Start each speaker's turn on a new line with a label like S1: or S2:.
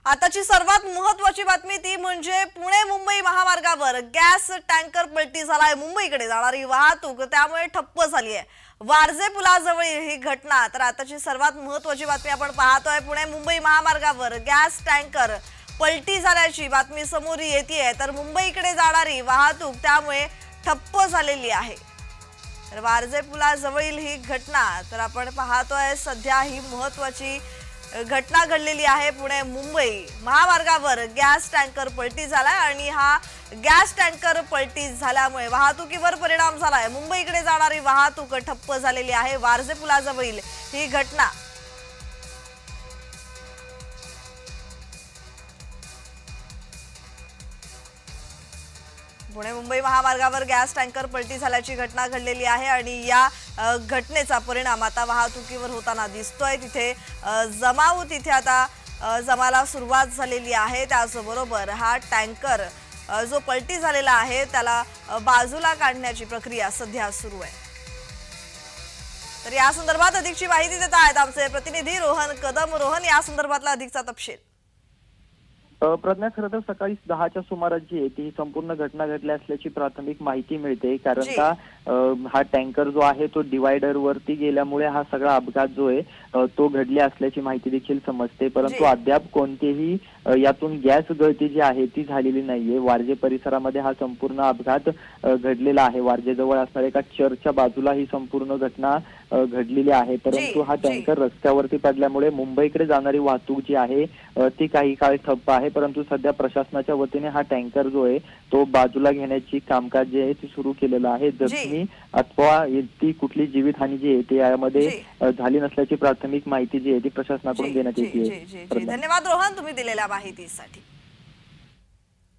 S1: आताची सर्वात महत्त्वाची बातमी ती म्हणजे पुणे मुंबई महामार्गावर गॅस टँकर पलटी झालाय। मुंबईकडे जाणारी वाहतूक त्यामुळे ठप्प झाली आहे। वारजे पुलाजवळ ही घटना। तर आताची सर्वात महत्त्वाची बातमी आपण पाहतोय, पुणे मुंबई महामार्गावर गॅस टँकर पलटी झाल्याची बातमी समोर येतेय। तर मुंबईकडे जाणारी वाहतूक त्यामुळे ठप्प झालेली आहे। तर वारजे पुलाजवळील ही घटना तर आपण पाहतोय, सध्या ही महत्त्वाची घटना घडलेली आहे। पुणे मुंबई महामार्गावर गॅस टँकर पलटी झालाय आणि हा गॅस टँकर पलटी झाल्यामुळे वाहतुकीवर परिणाम झालाय। मुंबईकडे जाणारी वाहतूक ठप्प झालेली आहे। वारजे पुलाजवळील ही घटना। पुणे मुंबई महामार्गावर गॅस टँकर पलटी झाल्याची घटना घडलेली आहे आणि या घटनेचा परिणाम आता वाहतुकीवर होताना दिसतोय। तिथे जमाला सुरुवात झालेली आहे। त्याचबरोबर हा टँकर जो पलटी झालेला आहे त्याला बाजूला काढण्याची प्रक्रिया सध्या सुरू आहे। तर या संदर्भात अधिकची माहिती देत आहेत आमचे प्रतिनिधी रोहन कदम। रोहन, या संदर्भातला अधिकचा तपशील।
S2: प्रज्ञा, खरं तर सकाळी 10च्या सुमारास जी आहे ती संपूर्ण घटना घडली असल्याची प्राथमिक माहिती मिळते। कारण का हा टँकर जो आहे तो डिवायडर वरती गेल्यामुळे हा सगळा अपघात जो आहे तो घडले असल्याची माहिती देखील समजते। परंतु अद्याप कोणतेही यातून गॅस गळती जी आहे ती झालेली नाहीये। वारजे परिसरामध्ये हा संपूर्ण अपघात घडलेला आहे। वारजेजवळ असणाऱ्या एका चर्चच्या बाजूला ही संपूर्ण घटना घडलेली आहे। परंतु हा टँकर रस्त्यावरती पडल्यामुळे मुंबईकडे जाणारी वाहतूक जी आहे ती काही काळ ठप्प आहे। परंतु सध्या प्रशासनाच्या वतीने हा टँकर जो आहे तो बाजूला घेण्याची कामकाज जे आहे ती सुरू केलेलं आहे। जखमी अथवा ती कुठली जीवितहानी जी आहे ती यामध्ये झाली नसल्याची प्राथमिक माहिती जी आहे ती प्रशासनाकडून देण्यात येते।
S1: धन्यवाद रोहन, तुम्ही दिलेल्या माहितीसाठी।